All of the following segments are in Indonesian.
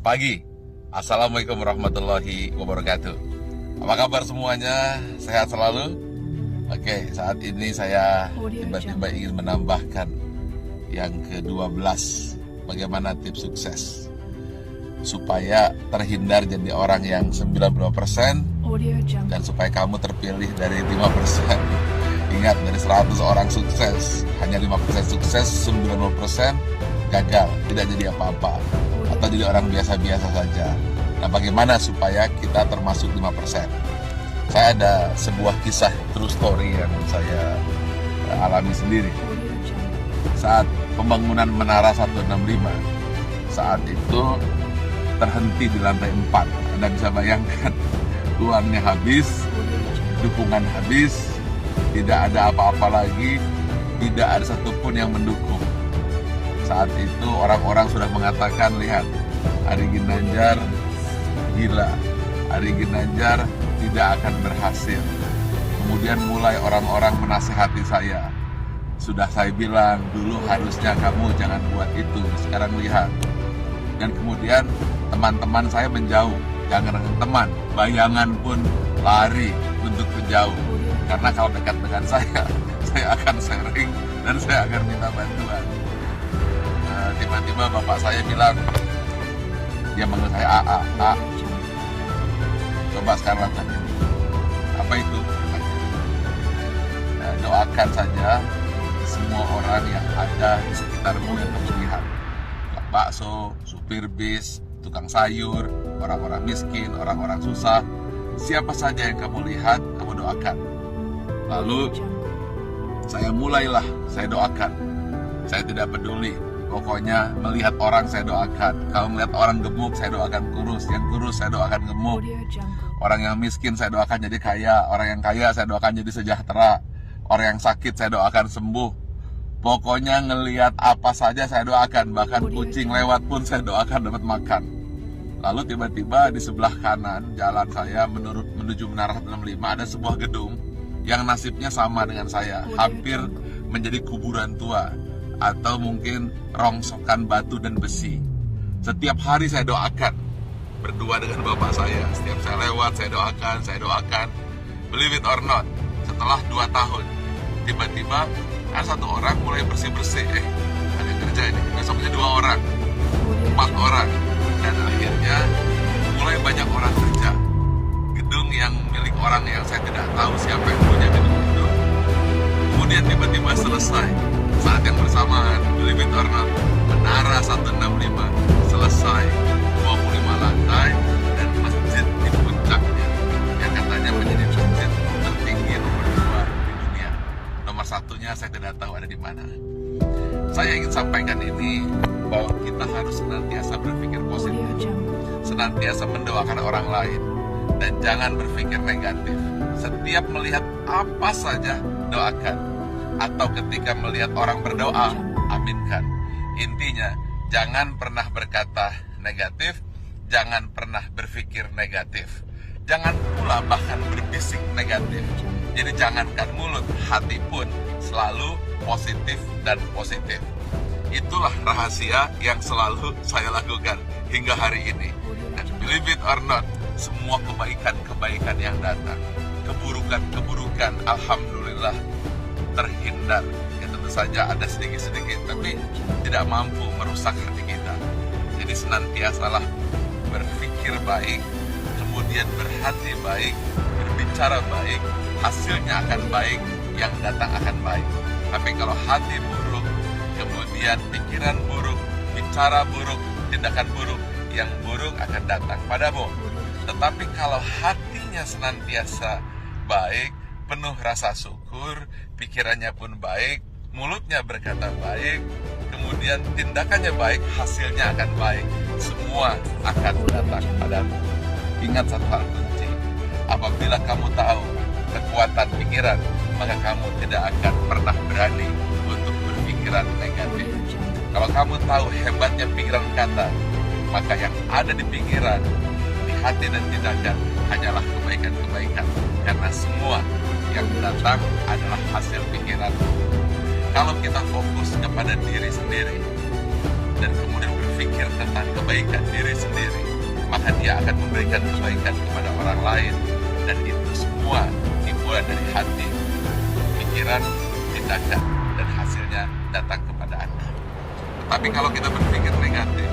pagi. Assalamualaikum warahmatullahi wabarakatuh. Apa kabar semuanya? Sehat selalu? Oke, saat ini saya tiba-tiba ingin menambahkan yang ke-12. Bagaimana tips sukses supaya terhindar jadi orang yang 90% dan supaya kamu terpilih dari 5%. Ingat, dari 100 orang sukses, hanya 5% sukses, 90% gagal, tidak jadi apa-apa, atau jadi orang biasa-biasa saja. Nah, bagaimana supaya kita termasuk 5%? Saya ada sebuah kisah true story yang saya alami sendiri. Saat pembangunan Menara 165, saat itu terhenti di lantai 4. Anda bisa bayangkan, uangnya habis, dukungan habis, tidak ada apa-apa lagi, tidak ada satupun yang mendukung. Saat itu orang-orang sudah mengatakan, lihat, Ari Ginanjar gila, Ari Ginanjar tidak akan berhasil. Kemudian mulai orang-orang menasehati saya. Sudah saya bilang, dulu harusnya kamu jangan buat itu, sekarang lihat. Dan kemudian teman-teman saya menjauh, jangan teman, bayangan pun lari untuk menjauh. Karena kalau dekat dengan saya akan sharing dan saya akan minta bantuan. Tiba-tiba bapak saya bilang, dia manggil saya A. Coba sekarang lakukan ini. Apa itu? Doakan saja semua orang yang ada di sekitarmu yang kamu lihat. Tukang bakso, supir bis, tukang sayur, orang-orang miskin, orang-orang susah. Siapa saja yang kamu lihat, kamu doakan. Lalu saya mulailah, saya doakan. Saya tidak peduli. Pokoknya melihat orang saya doakan. Kalau melihat orang gemuk saya doakan kurus. Yang kurus saya doakan gemuk. Orang yang miskin saya doakan jadi kaya. Orang yang kaya saya doakan jadi sejahtera. Orang yang sakit saya doakan sembuh. Pokoknya ngelihat apa saja saya doakan. Bahkan kucing lewat pun saya doakan dapat makan. Lalu tiba-tiba di sebelah kanan jalan saya menuju Menara 165 ada sebuah gedung yang nasibnya sama dengan saya. Hampir menjadi kuburan tua, atau mungkin rongsokan batu dan besi. Setiap hari saya doakan, berdua dengan bapak saya. Setiap saya lewat, saya doakan. Believe it or not, setelah 2 tahun, tiba-tiba ada satu orang mulai bersih-bersih. Ada yang kerja ini, besoknya 2 orang, 4 orang. Dan akhirnya mulai banyak orang kerja. Gedung yang milik orang yang saya tidak tahu siapa yang punya gedung itu, kemudian tiba-tiba selesai. Saat yang bersamaan, believe it or not, Menara 165 selesai, 25 lantai, dan masjid di puncaknya yang katanya menjadi masjid tertinggi nomor 2 di dunia. Nomor 1-nya saya tidak tahu ada di mana. Saya ingin sampaikan ini bahwa kita harus senantiasa berpikir positif, senantiasa mendoakan orang lain, dan jangan berpikir negatif. Setiap melihat apa saja, doakan. Atau ketika melihat orang berdoa, aminkan. Intinya, jangan pernah berkata negatif, jangan pernah berpikir negatif, jangan pula bahkan berbisik negatif. Jadi jangankan mulut, hati pun selalu positif dan positif. Itulah rahasia yang selalu saya lakukan hingga hari ini. Dan believe it or not, semua kebaikan-kebaikan yang datang, keburukan-keburukan, alhamdulillah terhindar. Ya tentu saja ada sedikit-sedikit, tapi tidak mampu merusak hati kita. Jadi senantiasalah berpikir baik, kemudian berhati baik, berbicara baik, hasilnya akan baik, yang datang akan baik. Tapi kalau hati buruk, kemudian pikiran buruk, bicara buruk, tindakan buruk, yang buruk akan datang padamu. Tetapi kalau hatinya senantiasa baik, penuh rasa syukur, pikirannya pun baik, mulutnya berkata baik, kemudian tindakannya baik, hasilnya akan baik, semua akan datang padamu. Ingat satu hal kunci, apabila kamu tahu kekuatan pikiran, maka kamu tidak akan pernah berani untuk berpikiran negatif. Kalau kamu tahu hebatnya pikiran kata, maka yang ada di pikiran, di hati dan tindakan hanyalah kebaikan-kebaikan, karena semua yang datang adalah hasil pikiran. Kalau kita fokus kepada diri sendiri dan kemudian berpikir tentang kebaikan diri sendiri, maka dia akan memberikan kebaikan kepada orang lain. Dan itu semua dimulai dari hati, pikiran, tindakan, dan hasilnya datang kepada Anda. Tetapi kalau kita berpikir negatif,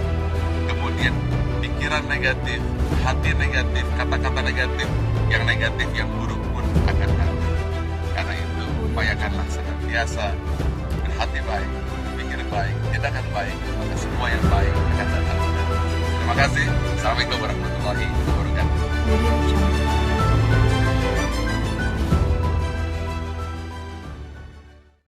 kemudian pikiran negatif, hati negatif, kata-kata negatif, yang buruk pun akan datang. Karena itu, upayakanlah senantiasa berhati baik, berpikir baik, tindakan baik, maka semua yang baik akan datang. Terima kasih. Assalamualaikum warahmatullahi wabarakatuh.